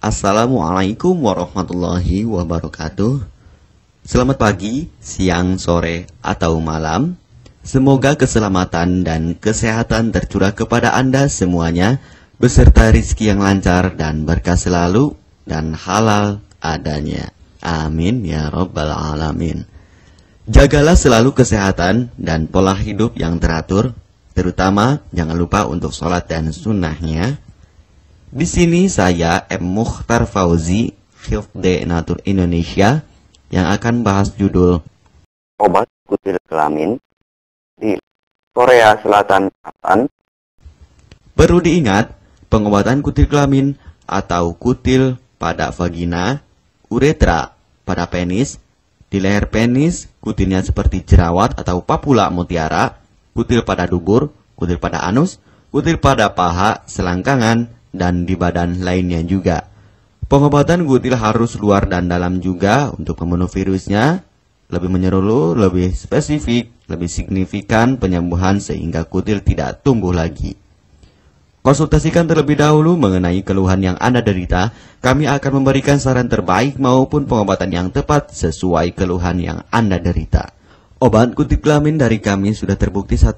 Assalamualaikum warahmatullahi wabarakatuh. Selamat pagi, siang, sore, atau malam. Semoga keselamatan dan kesehatan tercurah kepada Anda semuanya, beserta rizki yang lancar dan berkah selalu, dan halal adanya. Amin ya rabbal alamin. Jagalah selalu kesehatan dan pola hidup yang teratur, terutama jangan lupa untuk sholat dan sunnahnya. Di sini saya M. Mukhtar Fauzi, Hifdz Natur Indonesia, yang akan bahas judul obat kutil kelamin di Korea Selatan kapan? Perlu diingat, pengobatan kutil kelamin atau kutil pada vagina, uretra pada penis, di leher penis, kutilnya seperti jerawat atau papula mutiara, kutil pada dubur, kutil pada anus, kutil pada paha, selangkangan, dan di badan lainnya juga. Pengobatan kutil harus luar dan dalam juga untuk membunuh virusnya, lebih menyeluruh, lebih spesifik, lebih signifikan penyembuhan sehingga kutil tidak tumbuh lagi. Konsultasikan terlebih dahulu mengenai keluhan yang Anda derita, kami akan memberikan saran terbaik maupun pengobatan yang tepat sesuai keluhan yang Anda derita. Obat kutil kelamin dari kami sudah terbukti 1-3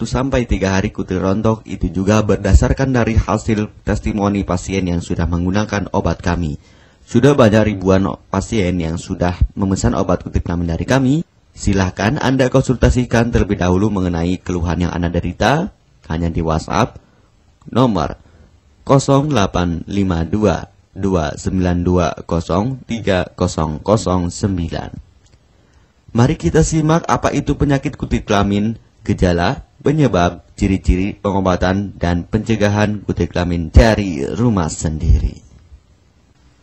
hari kutil rontok, itu juga berdasarkan dari hasil testimoni pasien yang sudah menggunakan obat kami. Sudah banyak ribuan pasien yang sudah memesan obat kutil kelamin dari kami. Silahkan Anda konsultasikan terlebih dahulu mengenai keluhan yang Anda derita, hanya di WhatsApp nomor 0852 292 03009. Mari kita simak apa itu penyakit kutil kelamin, gejala, penyebab, ciri-ciri, pengobatan, dan pencegahan kutil kelamin dari rumah sendiri.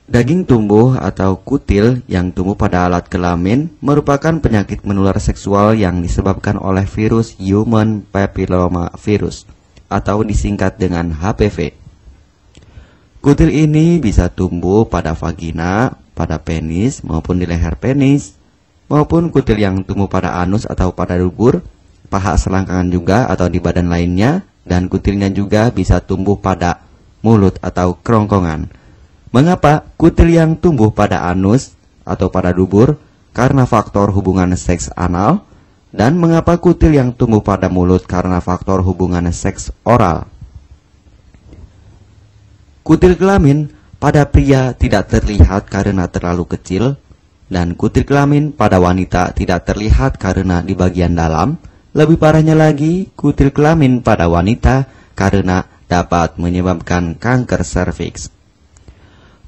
Daging tumbuh atau kutil yang tumbuh pada alat kelamin merupakan penyakit menular seksual yang disebabkan oleh virus Human Papilloma Virus atau disingkat dengan HPV. Kutil ini bisa tumbuh pada vagina, pada penis, maupun di leher penis, maupun kutil yang tumbuh pada anus atau pada dubur, paha selangkangan juga atau di badan lainnya, dan kutilnya juga bisa tumbuh pada mulut atau kerongkongan. Mengapa kutil yang tumbuh pada anus atau pada dubur? Karena faktor hubungan seks anal. Dan mengapa kutil yang tumbuh pada mulut? Karena faktor hubungan seks oral. Kutil kelamin pada pria tidak terlihat karena terlalu kecil, dan kutil kelamin pada wanita tidak terlihat karena di bagian dalam. Lebih parahnya lagi, kutil kelamin pada wanita karena dapat menyebabkan kanker serviks.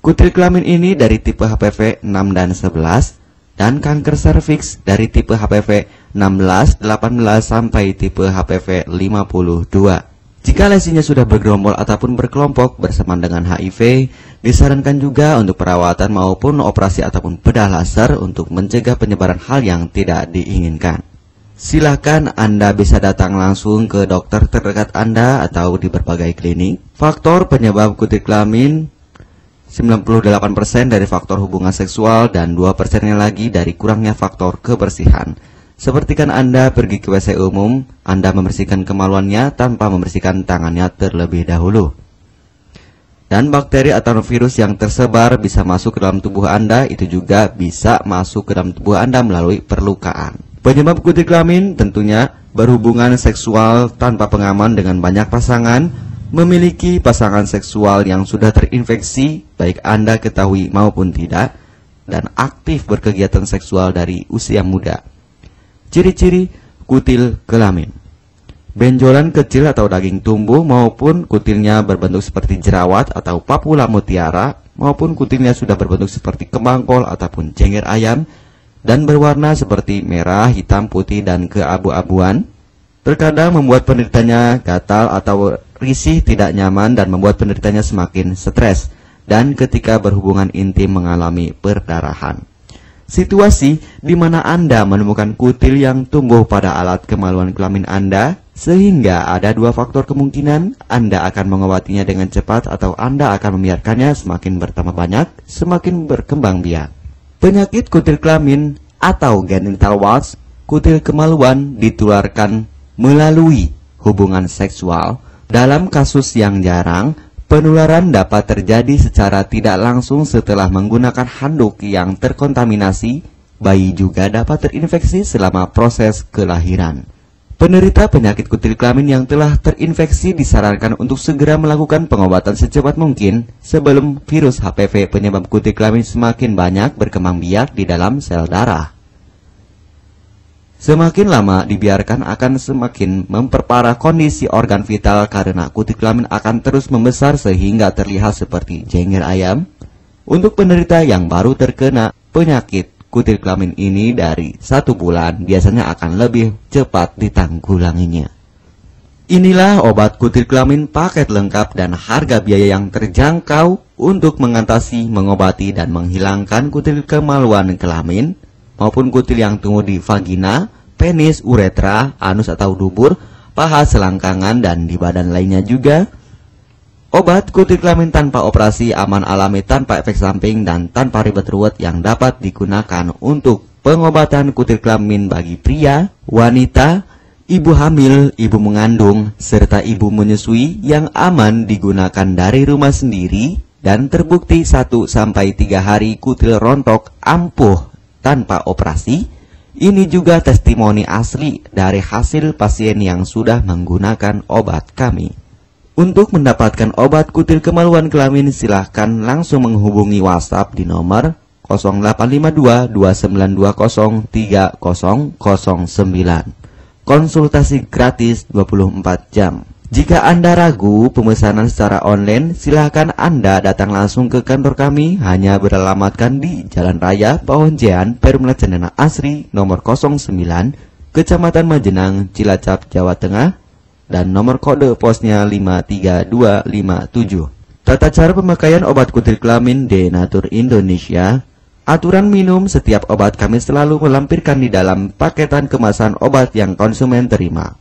Kutil kelamin ini dari tipe HPV 6 dan 11, dan kanker serviks dari tipe HPV 16, 18 sampai tipe HPV 52. Jika lesinya sudah bergerombol ataupun berkelompok bersamaan dengan HIV, disarankan juga untuk perawatan maupun operasi ataupun bedah laser untuk mencegah penyebaran hal yang tidak diinginkan. Silakan Anda bisa datang langsung ke dokter terdekat Anda atau di berbagai klinik. Faktor penyebab kutil kelamin 98% dari faktor hubungan seksual dan 2%-nya lagi dari kurangnya faktor kebersihan. Sepertikan Anda pergi ke WC umum, Anda membersihkan kemaluannya tanpa membersihkan tangannya terlebih dahulu. Dan bakteri atau virus yang tersebar bisa masuk ke dalam tubuh Anda, itu juga bisa masuk ke dalam tubuh Anda melalui perlukaan. Penyebab kutil kelamin tentunya berhubungan seksual tanpa pengaman dengan banyak pasangan, memiliki pasangan seksual yang sudah terinfeksi, baik Anda ketahui maupun tidak, dan aktif berkegiatan seksual dari usia muda. Ciri-ciri kutil kelamin: benjolan kecil atau daging tumbuh maupun kutilnya berbentuk seperti jerawat atau papula mutiara, maupun kutilnya sudah berbentuk seperti kembang kol ataupun cengger ayam dan berwarna seperti merah, hitam, putih, dan keabu-abuan. Terkadang membuat penderitanya gatal atau risih, tidak nyaman, dan membuat penderitanya semakin stres, dan ketika berhubungan intim mengalami perdarahan. Situasi di mana Anda menemukan kutil yang tumbuh pada alat kemaluan kelamin Anda, sehingga ada 2 faktor kemungkinan: Anda akan mengobatinya dengan cepat atau Anda akan membiarkannya semakin bertambah banyak, semakin berkembang biak. Penyakit kutil kelamin atau genital warts, kutil kemaluan, ditularkan melalui hubungan seksual. Dalam kasus yang jarang, Penularan dapat terjadi secara tidak langsung setelah menggunakan handuk yang terkontaminasi. Bayi juga dapat terinfeksi selama proses kelahiran. Penderita penyakit kutil kelamin yang telah terinfeksi disarankan untuk segera melakukan pengobatan secepat mungkin sebelum virus HPV penyebab kutil kelamin semakin banyak berkembang biak di dalam sel darah. Semakin lama dibiarkan akan semakin memperparah kondisi organ vital karena kutil kelamin akan terus membesar sehingga terlihat seperti jengger ayam. Untuk penderita yang baru terkena penyakit kutil kelamin ini dari 1 bulan biasanya akan lebih cepat ditanggulanginya. Inilah obat kutil kelamin paket lengkap dan harga biaya yang terjangkau untuk mengatasi, mengobati, dan menghilangkan kutil kemaluan kelamin maupun kutil yang tumbuh di vagina, penis, uretra, anus atau dubur, paha, selangkangan, dan di badan lainnya juga. Obat kutil kelamin tanpa operasi, aman, alami, tanpa efek samping, dan tanpa ribet ruwet yang dapat digunakan untuk pengobatan kutil kelamin bagi pria, wanita, ibu hamil, ibu mengandung, serta ibu menyusui yang aman digunakan dari rumah sendiri dan terbukti 1-3 hari kutil rontok ampuh tanpa operasi. Ini juga testimoni asli dari hasil pasien yang sudah menggunakan obat kami. Untuk mendapatkan obat kutil kemaluan kelamin silahkan langsung menghubungi WhatsApp di nomor 0852 2920 3009. Konsultasi gratis 24 jam. Jika Anda ragu pemesanan secara online, silakan Anda datang langsung ke kantor kami, hanya beralamatkan di Jalan Raya Pahonjean, Perumna Cendana Asri, nomor 09, Kecamatan Majenang, Cilacap, Jawa Tengah, dan nomor kode posnya 53257. Tata cara pemakaian obat kutil kelamin Denatur Indonesia. Aturan minum setiap obat kami selalu melampirkan di dalam paketan kemasan obat yang konsumen terima.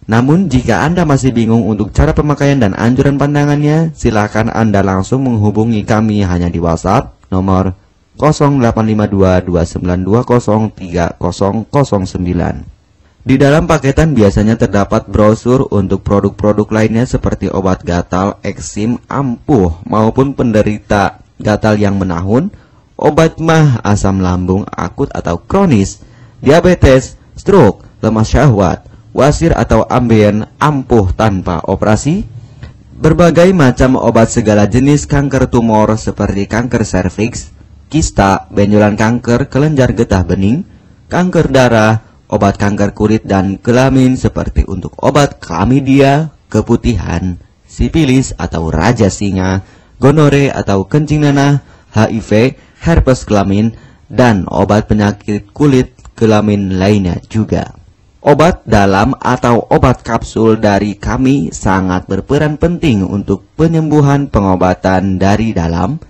Namun jika Anda masih bingung untuk cara pemakaian dan anjuran pandangannya, silakan Anda langsung menghubungi kami hanya di WhatsApp nomor 0852 2920 3009. Di dalam paketan biasanya terdapat brosur untuk produk-produk lainnya seperti obat gatal, eksim, ampuh maupun penderita gatal yang menahun, obat mah, asam lambung akut atau kronis, diabetes, stroke, lemah syahwat, wasir atau ambien ampuh tanpa operasi, berbagai macam obat segala jenis kanker tumor seperti kanker serviks, kista, benjolan kanker, kelenjar getah bening, kanker darah, obat kanker kulit dan kelamin seperti untuk obat klamidia, keputihan, sipilis atau raja singa, gonore atau kencing nanah, HIV, herpes kelamin, dan obat penyakit kulit kelamin lainnya juga. Obat dalam atau obat kapsul dari kami sangat berperan penting untuk penyembuhan pengobatan dari dalam.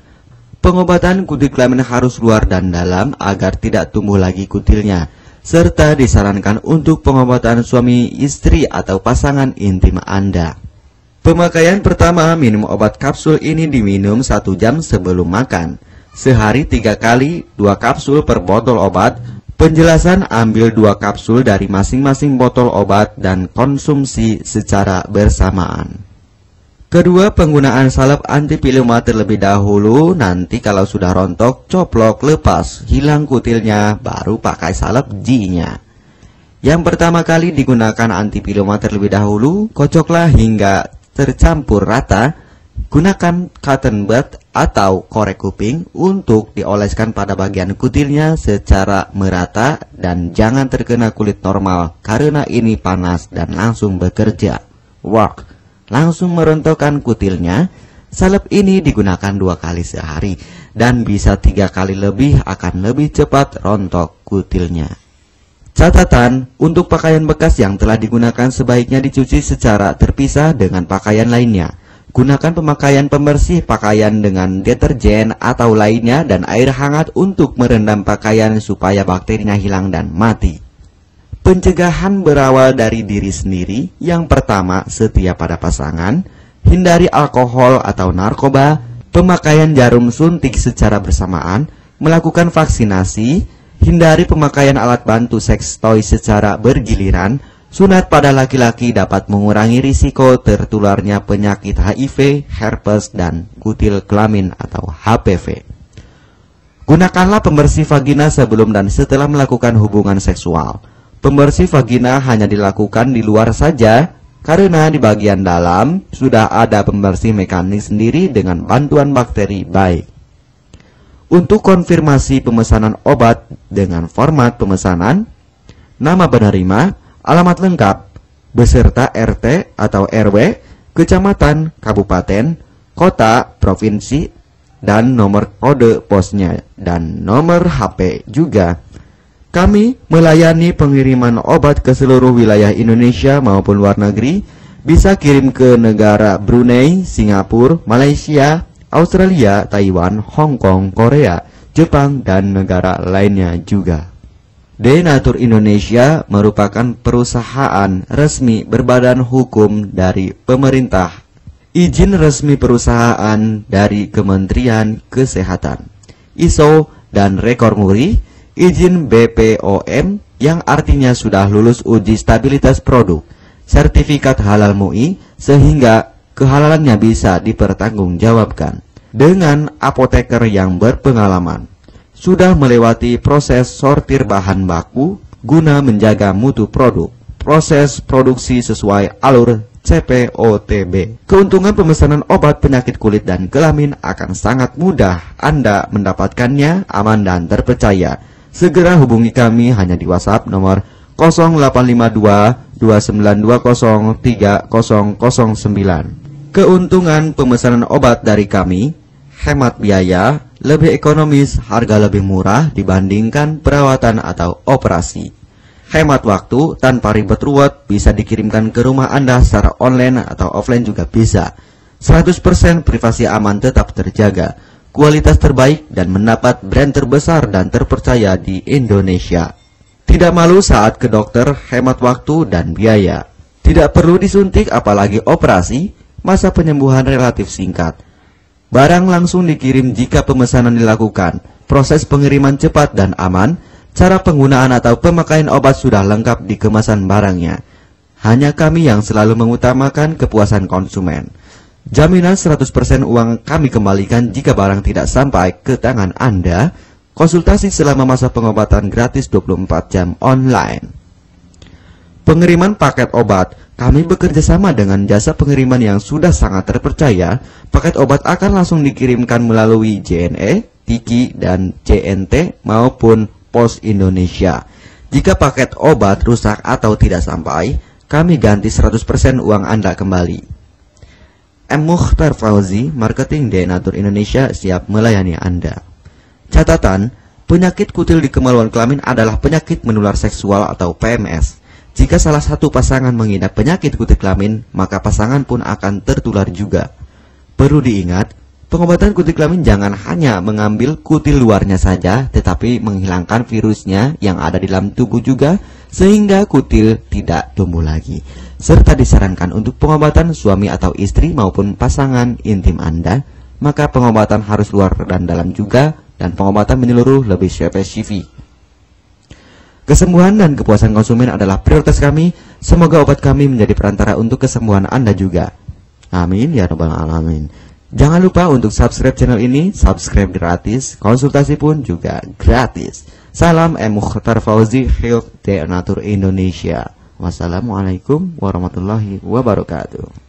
Pengobatan kutil kelamin harus luar dan dalam agar tidak tumbuh lagi kutilnya, serta disarankan untuk pengobatan suami, istri, atau pasangan intim Anda. Pemakaian pertama, minum obat kapsul ini diminum 1 jam sebelum makan. Sehari 3 kali, 2 kapsul per botol obat. Penjelasan, ambil 2 kapsul dari masing-masing botol obat dan konsumsi secara bersamaan. Kedua, penggunaan salep antipiluma terlebih dahulu. Nanti kalau sudah rontok, coplok, lepas, hilang kutilnya, baru pakai salep G-nya. Yang pertama kali digunakan antipiluma terlebih dahulu, kocoklah hingga tercampur rata. Gunakan cotton bud atau korek kuping untuk dioleskan pada bagian kutilnya secara merata dan jangan terkena kulit normal karena ini panas dan langsung bekerja. Work, langsung merontokkan kutilnya. Salep ini digunakan 2 kali sehari dan bisa 3 kali lebih akan lebih cepat rontok kutilnya. Catatan, untuk pakaian bekas yang telah digunakan sebaiknya dicuci secara terpisah dengan pakaian lainnya. Gunakan pemakaian pembersih pakaian dengan deterjen atau lainnya dan air hangat untuk merendam pakaian supaya bakterinya hilang dan mati. Pencegahan berawal dari diri sendiri. Yang pertama, setia pada pasangan, hindari alkohol atau narkoba, pemakaian jarum suntik secara bersamaan, melakukan vaksinasi, hindari pemakaian alat bantu seks toy secara bergiliran, Sunat pada laki-laki dapat mengurangi risiko tertularnya penyakit HIV, herpes, dan kutil kelamin atau HPV. Gunakanlah pembersih vagina sebelum dan setelah melakukan hubungan seksual. Pembersih vagina hanya dilakukan di luar saja, karena di bagian dalam sudah ada pembersih mekanik sendiri dengan bantuan bakteri baik. Untuk konfirmasi pemesanan obat dengan format pemesanan, nama penerima, alamat lengkap, beserta RT atau RW, kecamatan, kabupaten, kota, provinsi, dan nomor kode posnya, dan nomor HP juga. Kami melayani pengiriman obat ke seluruh wilayah Indonesia maupun luar negeri, bisa kirim ke negara Brunei, Singapura, Malaysia, Australia, Taiwan, Hong Kong, Korea, Jepang, dan negara lainnya juga. Denatur Indonesia merupakan perusahaan resmi berbadan hukum dari pemerintah. Izin resmi perusahaan dari Kementerian Kesehatan, ISO dan rekor muri, izin BPOM yang artinya sudah lulus uji stabilitas produk, sertifikat halal MUI sehingga kehalalannya bisa dipertanggungjawabkan. Dengan apoteker yang berpengalaman, sudah melewati proses sortir bahan baku guna menjaga mutu produk, proses produksi sesuai alur CPOTB. Keuntungan pemesanan obat penyakit kulit dan kelamin akan sangat mudah Anda mendapatkannya, aman dan terpercaya. Segera hubungi kami hanya di WhatsApp nomor 0852 2920 3009. Keuntungan pemesanan obat dari kami: hemat biaya, lebih ekonomis, harga lebih murah dibandingkan perawatan atau operasi. Hemat waktu, tanpa ribet ruwet, bisa dikirimkan ke rumah Anda secara online atau offline juga bisa. 100% privasi aman tetap terjaga, kualitas terbaik, dan mendapat brand terbesar dan terpercaya di Indonesia. Tidak malu saat ke dokter, hemat waktu dan biaya. Tidak perlu disuntik apalagi operasi, masa penyembuhan relatif singkat. Barang langsung dikirim jika pemesanan dilakukan, proses pengiriman cepat dan aman, cara penggunaan atau pemakaian obat sudah lengkap di kemasan barangnya. Hanya kami yang selalu mengutamakan kepuasan konsumen. Jaminan 100% uang kami kembalikan jika barang tidak sampai ke tangan Anda. Konsultasi selama masa pengobatan gratis 24 jam online. Pengiriman paket obat. Kami bekerja sama dengan jasa pengiriman yang sudah sangat terpercaya. Paket obat akan langsung dikirimkan melalui JNE, Tiki, dan JNT maupun Pos Indonesia. Jika paket obat rusak atau tidak sampai, kami ganti 100% uang Anda kembali. M. Mukhtar Fauzi, Marketing Denatur Indonesia, siap melayani Anda. Catatan, penyakit kutil di kemaluan kelamin adalah penyakit menular seksual atau PMS. Jika salah satu pasangan mengidap penyakit kutil kelamin, maka pasangan pun akan tertular juga. Perlu diingat, pengobatan kutil kelamin jangan hanya mengambil kutil luarnya saja, tetapi menghilangkan virusnya yang ada di dalam tubuh juga, sehingga kutil tidak tumbuh lagi. Serta disarankan untuk pengobatan suami atau istri maupun pasangan intim Anda, maka pengobatan harus luar dan dalam juga, dan pengobatan menyeluruh lebih spesifik. Kesembuhan dan kepuasan konsumen adalah prioritas kami. Semoga obat kami menjadi perantara untuk kesembuhan Anda juga. Amin ya rabbal alamin. Jangan lupa untuk subscribe channel ini. Subscribe gratis, konsultasi pun juga gratis. Salam M. Mukhtar Fauzi, Health Denatur Indonesia. Wassalamualaikum warahmatullahi wabarakatuh.